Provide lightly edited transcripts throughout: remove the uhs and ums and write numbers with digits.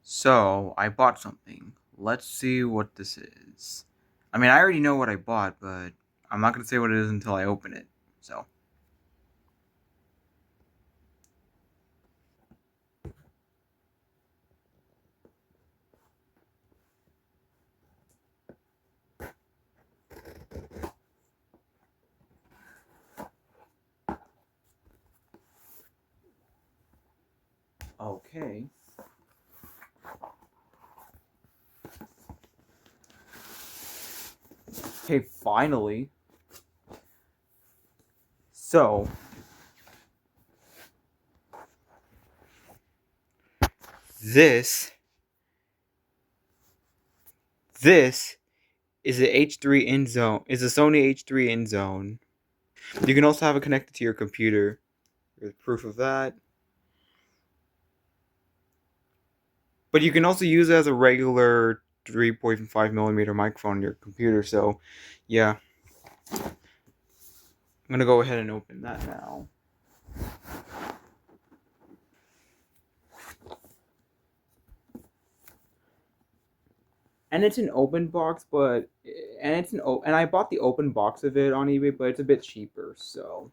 So, I bought something. Let's see what this is. I mean, I already know what I bought, but I'm not going to say what it is until I open it. So. Okay. Okay, finally. So, this this is a H3 INZONE. Is a Sony H3 INZONE. You can also have it connected to your computer. There's proof of that. But you can also use it as a regular 3.5mm microphone on your computer. So, yeah. I'm going to go ahead and open that now. And it's an open box, but and I bought the open box of it on eBay, but it's a bit cheaper, so.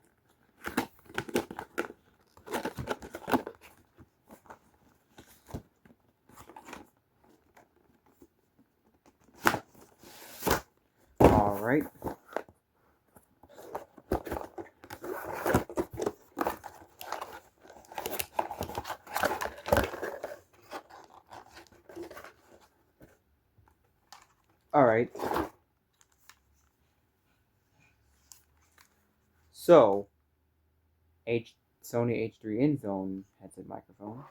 All right. All right. So, Sony H3 INZONE headset microphone.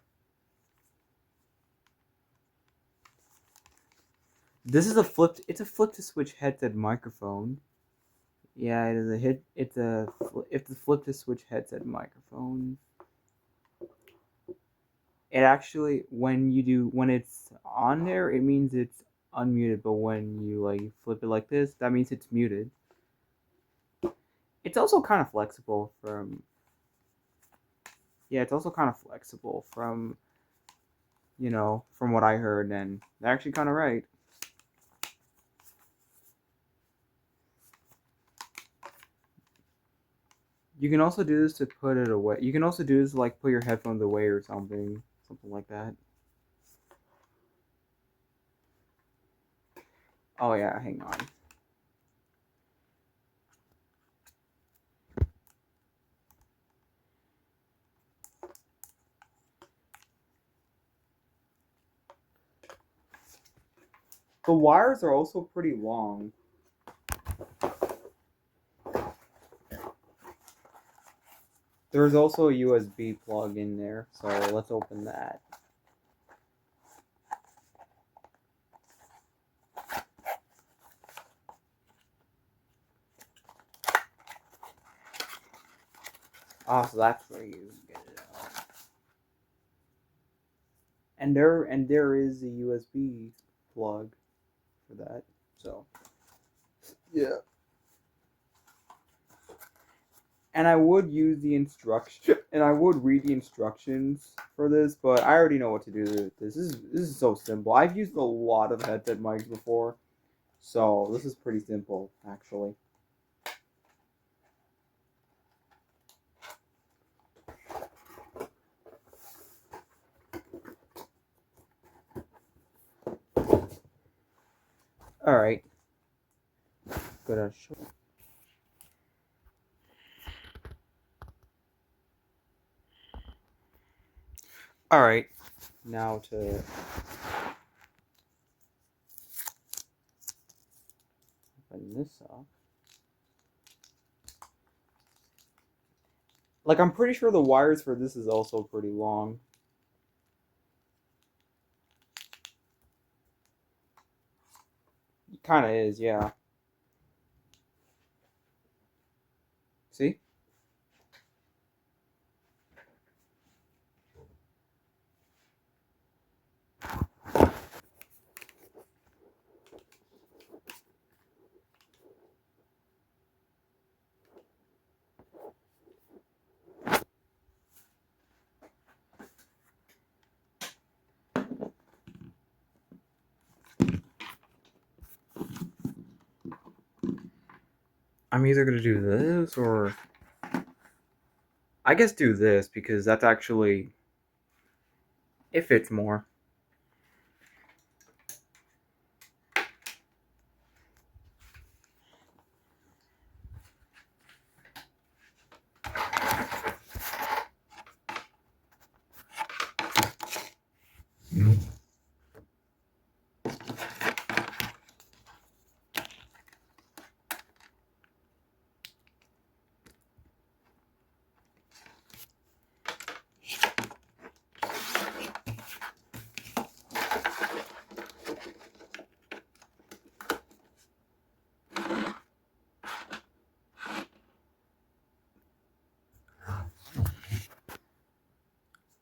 This is it's a flip to switch headset microphone. Yeah, it is a hit. It's a flip to switch headset microphone. It actually, when it's on there, it means it's unmuted, but when you like flip it like this, that means it's muted. It's also kind of flexible from. Yeah, it's also kind of flexible from. From what I heard, and they're actually kind of right. You can also do this to put it away. You can also do this to, like, put your headphones away or something like that. Oh yeah, hang on. The wires are also pretty long. There's also a USB plug in there, so let's open that. Oh, so that's where you get it out. And there is a USB plug for that. So yeah. And I would use the instruction, and I would read the instructions for this, but I already know what to do with this. This is so simple. I've used a lot of headset mics before, so this is pretty simple, actually. All right, gonna show. All right, now to open this up. Like, I'm pretty sure the wires for this is also pretty long. It kind of is, yeah. See? I'm either gonna do this or I guess do this because that's actually it fits more.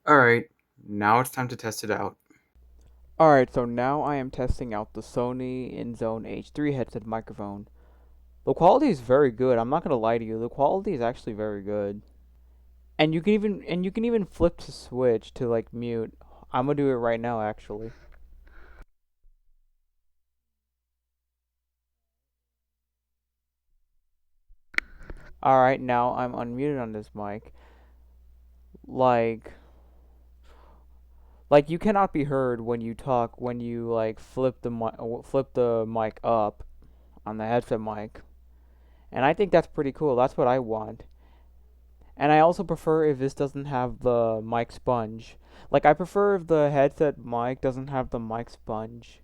Alright, now it's time to test it out. Alright, so now I am testing out the Sony INZONE H3 headset microphone. The quality is very good. I'm not gonna lie to you. The quality is actually very good. And you can even flip to switch to like mute. I'm gonna do it right now actually. Alright, now I'm unmuted on this mic. Like you cannot be heard when you talk when you like flip the mic up on the headset mic. And I think that's pretty cool. That's what I want. And I also prefer if this doesn't have the mic sponge. Like I prefer if the headset mic doesn't have the mic sponge.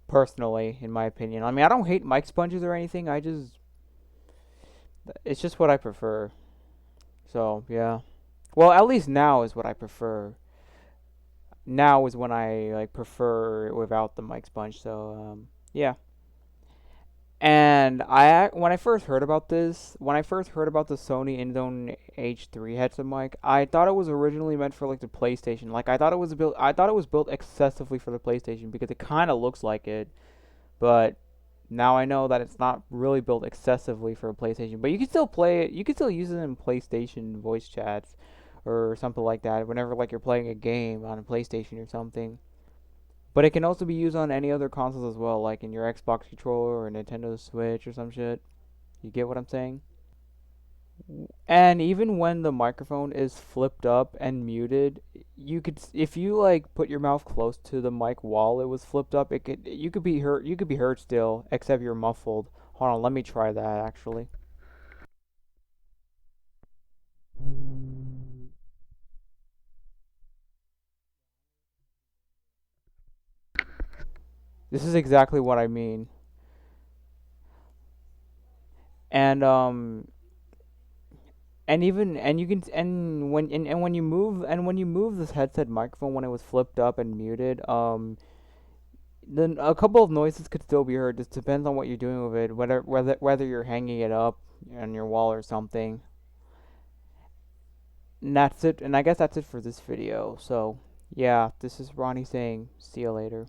Personally, in my opinion. I mean, I don't hate mic sponges or anything. It's just what I prefer. So, yeah. Well, at least now is what I prefer. Now is when I like prefer without the mic sponge. So, yeah. And when I first heard about this, when I first heard about the Sony INZONE H3 headset mic, I thought it was originally meant for like the PlayStation. Like I thought it was built excessively for the PlayStation because it kind of looks like it. But now I know that it's not really built excessively for a PlayStation. But you can still play it. You can still use it in PlayStation voice chats or something like that. Whenever like you're playing a game on a PlayStation or something. But it can also be used on any other consoles as well, like in your Xbox controller or Nintendo Switch or some shit. You get what I'm saying? And even when the microphone is flipped up and muted, if you like put your mouth close to the mic while it was flipped up, you could be heard still, except you're muffled. Hold on, let me try that actually. This is exactly what I mean. And and even and you can and when you move this headset microphone when it was flipped up and muted, then a couple of noises could still be heard. Just depends on what you're doing with it, whether you're hanging it up on your wall or something. And that's it. And I guess that's it for this video. So yeah, this is Ronnie saying, see you later.